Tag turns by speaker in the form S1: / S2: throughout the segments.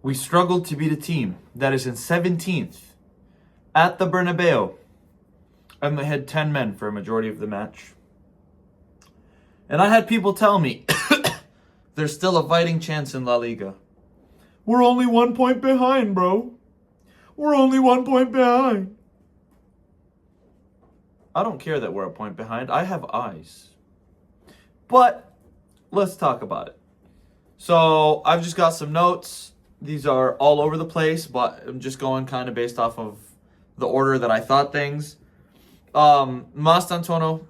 S1: We struggled to beat a team that is in 17th at the Bernabeu, and they had 10 men for a majority of the match. And I had people tell me there's still a fighting chance in La Liga. We're only 1 point behind, bro. We're only 1 point behind. I don't care that we're a point behind. I have eyes. But let's talk about it. So I've just got some notes. These are all over the place, but I'm just going kind of based off of the order that I thought things. Mastantuono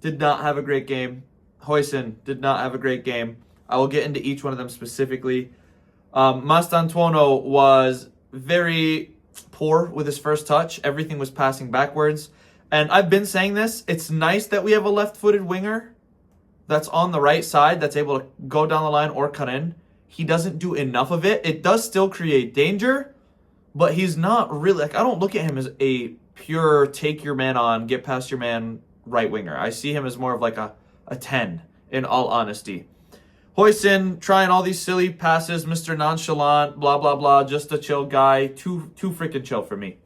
S1: did not have a great game. Huijsen did not have a great game. I will get into each one of them specifically. Mastantuono was very poor with his first touch. Everything was passing backwards. And I've been saying this. It's nice that we have a left-footed winger that's on the right side that's able to go down the line or cut in. He doesn't do enough of it. It does still create danger, but he's not really... I don't look at him as a pure take your man on, get past your man right winger. I see him as more of like a 10, in all honesty. Huijsen trying all these silly passes, Mr. Nonchalant, blah, blah, blah, just a chill guy. Too freaking chill for me.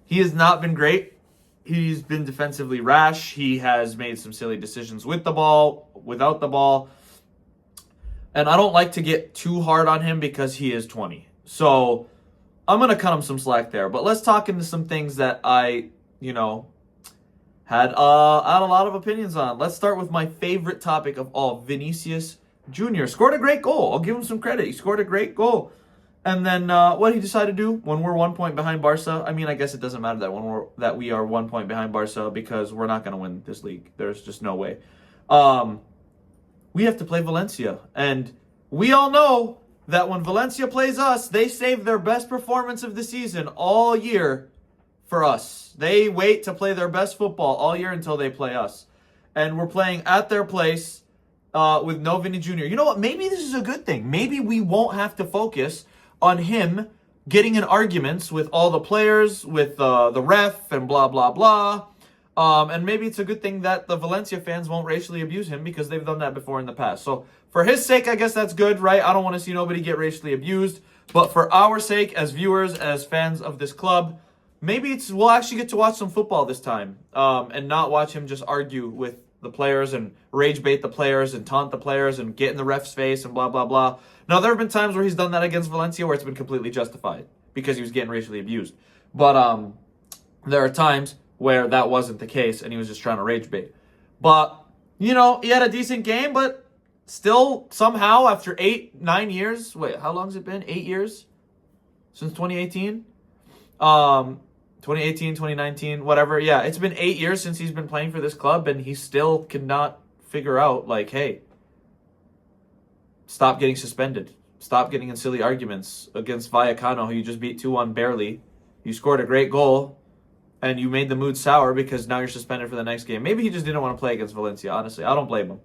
S1: He has not been great. He's been defensively rash. He has made some silly decisions with the ball, without the ball. And I don't like to get too hard on him because he is 20. So I'm going to cut him some slack there. But let's talk into some things that I, had a lot of opinions on. Let's start with my favorite topic of all, Vinicius Jr. Scored a great goal. I'll give him some credit. He scored a great goal. And then what he decided to do when we're 1 point behind Barca. I mean, I guess it doesn't matter that we are 1 point behind Barca because we're not going to win this league. There's just no way. We have to play Valencia. And we all know that when Valencia plays us, they save their best performance of the season all year for us. They wait to play their best football all year until they play us. And we're playing at their place with no Vinny Jr. You know what? Maybe this is a good thing. Maybe we won't have to focus on him getting in arguments with all the players, with the ref and blah, blah, blah. And maybe it's a good thing that the Valencia fans won't racially abuse him because they've done that before in the past. So for his sake, I guess that's good, right? I don't want to see nobody get racially abused. But for our sake, as viewers, as fans of this club, maybe we'll actually get to watch some football this time and not watch him just argue with the players and rage bait the players and taunt the players and get in the ref's face and blah, blah, blah. Now, there have been times where he's done that against Valencia where it's been completely justified because he was getting racially abused. But there are times where that wasn't the case and he was just trying to rage bait. But, he had a decent game, but still somehow after 9 years, wait, how long has it been? 8 years? Since 2018? 2018, 2019, whatever. Yeah, it's been 8 years since he's been playing for this club and he still cannot figure out, hey, stop getting suspended. Stop getting in silly arguments against Vallecano, who you just beat 2-1 barely. You scored a great goal, and you made the mood sour because now you're suspended for the next game. Maybe he just didn't want to play against Valencia, honestly. I don't blame him.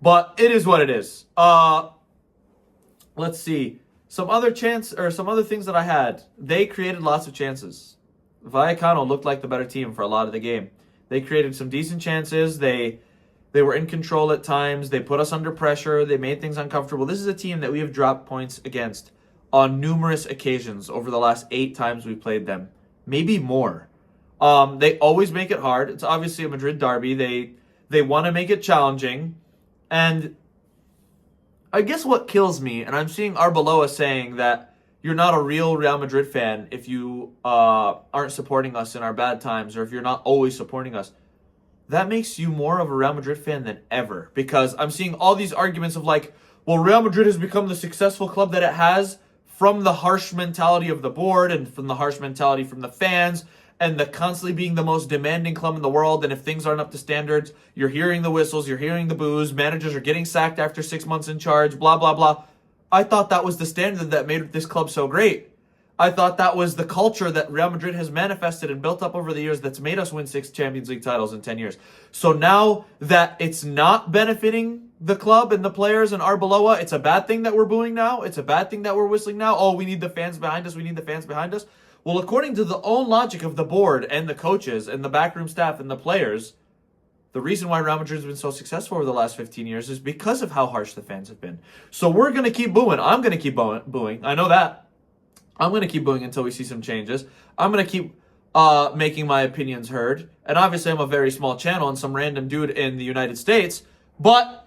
S1: But it is what it is. Let's see. Some other things that I had. They created lots of chances. Vallecano looked like the better team for a lot of the game. They created some decent chances. They were in control at times. They put us under pressure. They made things uncomfortable. This is a team that we have dropped points against on numerous occasions over the last 8 times we played them. Maybe more. They always make it hard. It's obviously a Madrid derby. They want to make it challenging. And I guess what kills me, and I'm seeing Arbeloa saying that you're not a real Real Madrid fan if you aren't supporting us in our bad times or if you're not always supporting us. That makes you more of a Real Madrid fan than ever. Because I'm seeing all these arguments of well, Real Madrid has become the successful club that it has from the harsh mentality of the board and from the harsh mentality from the fans and the constantly being the most demanding club in the world. And if things aren't up to standards, you're hearing the whistles, you're hearing the boos, managers are getting sacked after 6 months in charge, blah, blah, blah. I thought that was the standard that made this club so great. I thought that was the culture that Real Madrid has manifested and built up over the years that's made us win 6 Champions League titles in 10 years. So now that it's not benefiting the club and the players and Arbeloa, it's a bad thing that we're booing now. It's a bad thing that we're whistling now. Oh, we need the fans behind us. We need the fans behind us. Well, according to the own logic of the board and the coaches and the backroom staff and the players, The reason why Real Madrid's been so successful over the last 15 years is because of how harsh the fans have been. So we're going to keep booing. I'm going to keep booing. I know that. I'm going to keep booing until we see some changes. I'm going to keep making my opinions heard. And obviously, I'm a very small channel and some random dude in the United States. But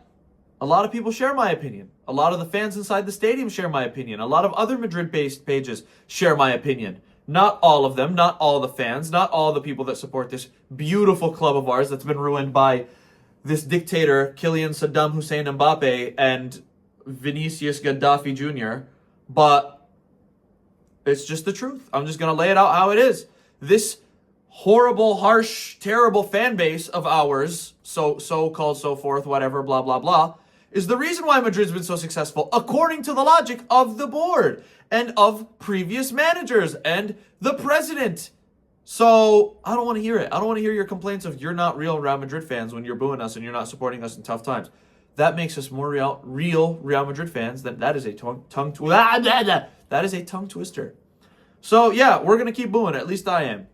S1: a lot of people share my opinion. A lot of the fans inside the stadium share my opinion. A lot of other Madrid-based pages share my opinion. Not all of them, not all the fans, not all the people that support this beautiful club of ours that's been ruined by this dictator, Kylian Saddam Hussein Mbappe and Vinicius Gaddafi Jr. But it's just the truth. I'm just going to lay it out how it is. This horrible, harsh, terrible fan base of ours, so-called, so forth, whatever, blah, blah, blah, is the reason why Madrid's been so successful, according to the logic of the board and of previous managers and the president. So I don't want to hear it. I don't want to hear your complaints of you're not real Real Madrid fans when you're booing us and you're not supporting us in tough times. That makes us more real Real Madrid fans. That is a that is a tongue twister. So yeah, we're gonna keep booing. At least I am.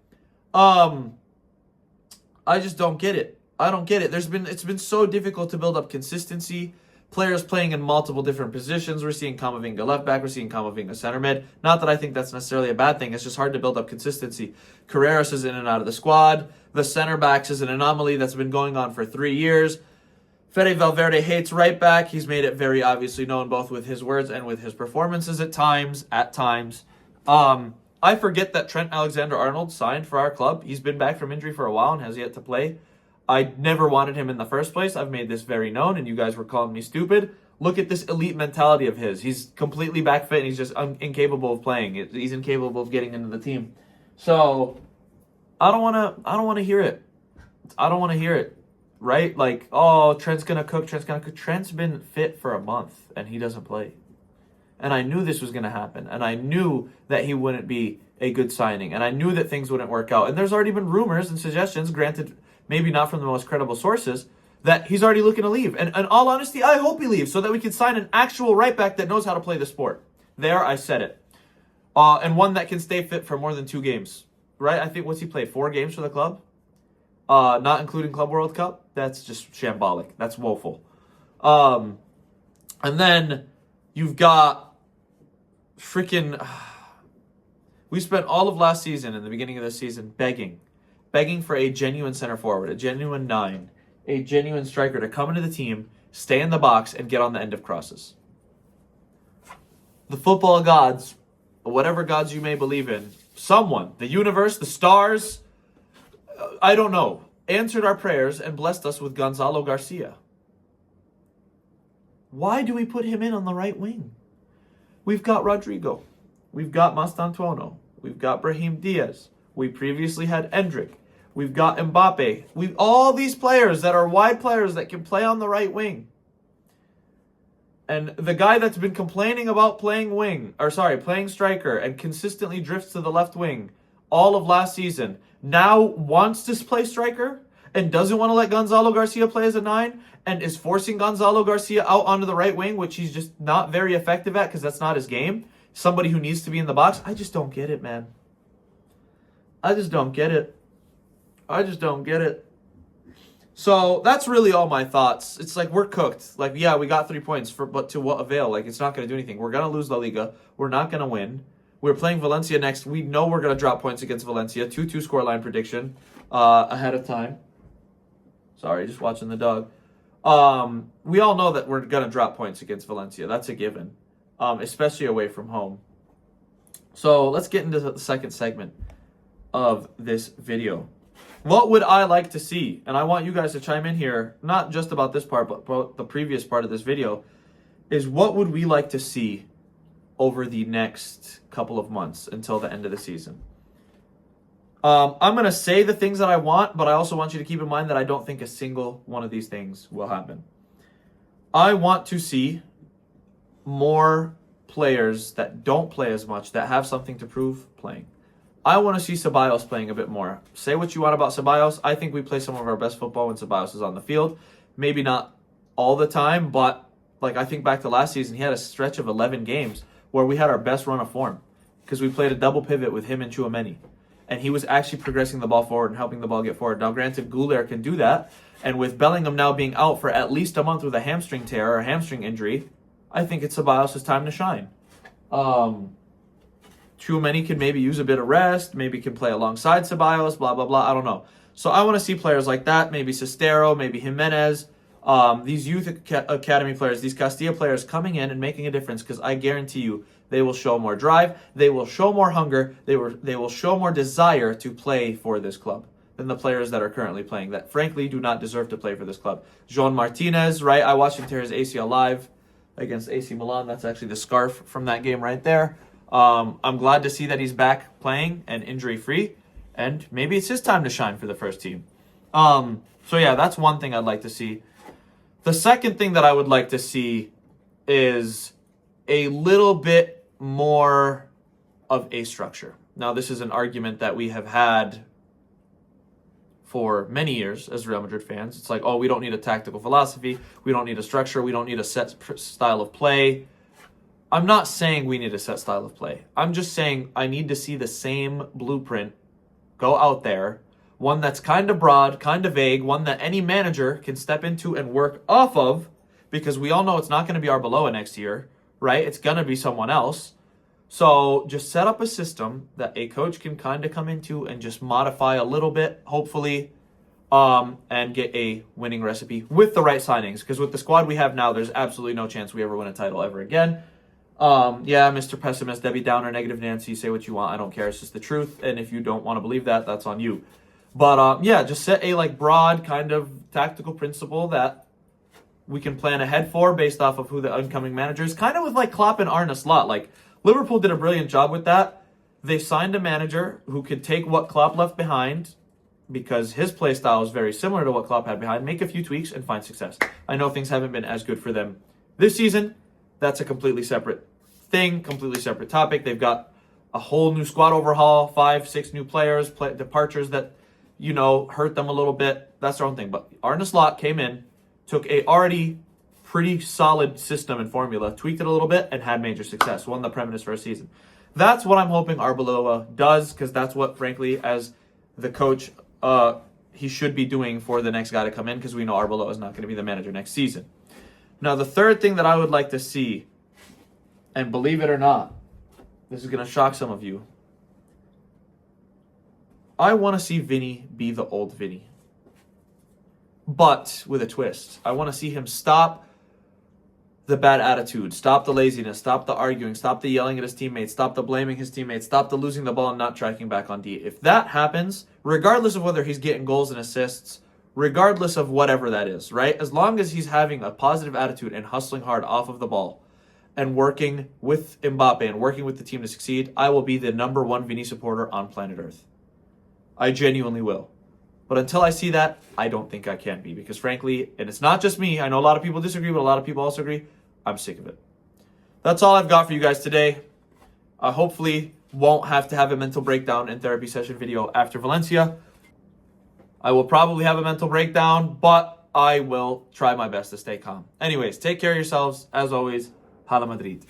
S1: I just don't get it. I don't get it. It's been so difficult to build up consistency. Players playing in multiple different positions. We're seeing Camavinga left back. We're seeing Camavinga center mid. Not that I think that's necessarily a bad thing. It's just hard to build up consistency. Carreras is in and out of the squad. The center backs is an anomaly that's been going on for 3 years. Fede Valverde hates right back. He's made it very obviously known both with his words and with his performances at times. I forget that Trent Alexander-Arnold signed for our club. He's been back from injury for a while and has yet to play. I never wanted him in the first place. I've made this very known, and you guys were calling me stupid. Look at this elite mentality of his. He's completely back fit, and he's just incapable of playing. He's incapable of getting into the team. So I don't want to hear it. I don't want to hear it. Right? Like, oh, Trent's gonna cook. Trent's been fit for a month, and he doesn't play. And I knew this was going to happen. And I knew that he wouldn't be a good signing. And I knew that things wouldn't work out. And there's already been rumors and suggestions, granted, maybe not from the most credible sources, that he's already looking to leave. And in all honesty, I hope he leaves so that we can sign an actual right back that knows how to play the sport. There, I said it. And one that can stay fit for more than 2 games. Right? I think, what's he played? 4 games for the club? Not including Club World Cup? That's just shambolic. That's woeful. And then you've got freaking... We spent all of last season and the beginning of this season begging for a genuine center forward, a genuine 9, a genuine striker to come into the team, stay in the box, and get on the end of crosses. The football gods, whatever gods you may believe in, someone, the universe, the stars, I don't know, answered our prayers and blessed us with Gonzalo Garcia. Why do we put him in on the right wing? We've got Rodrigo. We've got Mastantuono. We've got Brahim Diaz. We previously had Endrick. We've got Mbappe. We've all these players that are wide players that can play on the right wing. And the guy that's been complaining about playing striker and consistently drifts to the left wing all of last season now wants to play striker and doesn't want to let Gonzalo Garcia play as a 9 and is forcing Gonzalo Garcia out onto the right wing, which he's just not very effective at because that's not his game. Somebody who needs to be in the box. I just don't get it, man. I just don't get it. So that's really all my thoughts. It's like we're cooked. Like, yeah, we got 3 points, but to what avail? Like, it's not going to do anything. We're going to lose La Liga. We're not going to win. We're playing Valencia next. We know we're going to drop points against Valencia. 2-2 scoreline prediction ahead of time. Sorry, just watching the dog. We all know that we're going to drop points against Valencia. That's a given. Especially away from home. So let's get into the second segment of this video. What would I like to see? And I want you guys to chime in here, not just about this part, but about the previous part of this video, is what would we like to see over the next couple of months until the end of the season? I'm going to say the things that I want, but I also want you to keep in mind that I don't think a single one of these things will happen. I want to see more players that don't play as much, that have something to prove playing. I want to see Ceballos playing a bit more. Say what you want about Ceballos. I think we play some of our best football when Ceballos is on the field. Maybe not all the time, but like I think back to last season, he had a stretch of 11 games where we had our best run of form because we played a double pivot with him and Tchouaméni. and he was actually progressing the ball forward and helping the ball get forward. Now, granted, Goulet can do that, and with Bellingham now being out for at least a month with a hamstring tear or a hamstring injury, I think it's Ceballos' time to shine. Tchouameni can maybe use a bit of rest, maybe can play alongside Ceballos, blah, blah, blah. I don't know. So I want to see players like that, maybe Sestero, maybe Jimenez, these youth academy players, these Castilla players coming in and making a difference, because I guarantee you they will show more drive, they will show more hunger, they will show more desire to play for this club than the players that are currently playing that frankly do not deserve to play for this club. Joan Martinez, right? I watched him tear his ACL live against AC Milan. That's actually the scarf from that game right there. I'm glad to see that he's back playing and injury-free, and maybe it's his time to shine for the first team. So yeah, that's one thing I'd like to see. The second thing that I would like to see is a little bit more of a structure. Now, this is an argument that we have had for many years as Real Madrid fans. It's like, oh, we don't need a tactical philosophy. We don't need a structure. We don't need a set style of play. I'm not saying we need a set style of play. I'm just saying I need to see the same blueprint go out there, one that's kind of broad, kind of vague, one that any manager can step into and work off of, because we all know it's not going to be Arbeloa next year, right? It's going to be someone else. So just set up a system that a coach can kind of come into and just modify a little bit, hopefully, and get a winning recipe with the right signings. Because with the squad we have now, there's absolutely no chance we ever win a title ever again. Yeah, Mr. Pessimist, Debbie Downer, Negative Nancy, say what you want. I don't care. It's just the truth. And if you don't want to believe that, that's on you. But yeah, just set a broad kind of tactical principle that we can plan ahead for based off of who the incoming manager is. Kind of with Klopp and Arne Slot. Liverpool did a brilliant job with that. They signed a manager who could take what Klopp left behind, because his play style is very similar to what Klopp had behind, make a few tweaks and find success. I know things haven't been as good for them this season. That's a completely separate thing, completely separate topic. They've got a whole new squad overhaul, 5-6 new players, departures that, hurt them a little bit. That's their own thing. But Arne Slot came in, took a already pretty solid system and formula, tweaked it a little bit, and had major success. Won the Premier for a season. That's what I'm hoping Arbeloa does, because that's what, frankly, as the coach, he should be doing for the next guy to come in, because we know Arbeloa is not going to be the manager next season. Now, the third thing that I would like to see, and believe it or not, this is going to shock some of you, I want to see Vinny be the old Vinny, but with a twist. I want to see him stop the bad attitude, stop the laziness, stop the arguing, stop the yelling at his teammates, stop the blaming his teammates, stop the losing the ball and not tracking back on D. If that happens, regardless of whether he's getting goals and assists, regardless of whatever that is, right? As long as he's having a positive attitude and hustling hard off of the ball and working with Mbappe and working with the team to succeed, I will be the number one Vinny supporter on planet Earth. I genuinely will. But until I see that, I don't think I can be. Because frankly, and it's not just me, I know a lot of people disagree, but a lot of people also agree, I'm sick of it. That's all I've got for you guys today. I hopefully won't have to have a mental breakdown and therapy session video after Valencia. I will probably have a mental breakdown, but I will try my best to stay calm. Anyways, take care of yourselves. As always, Hala Madrid.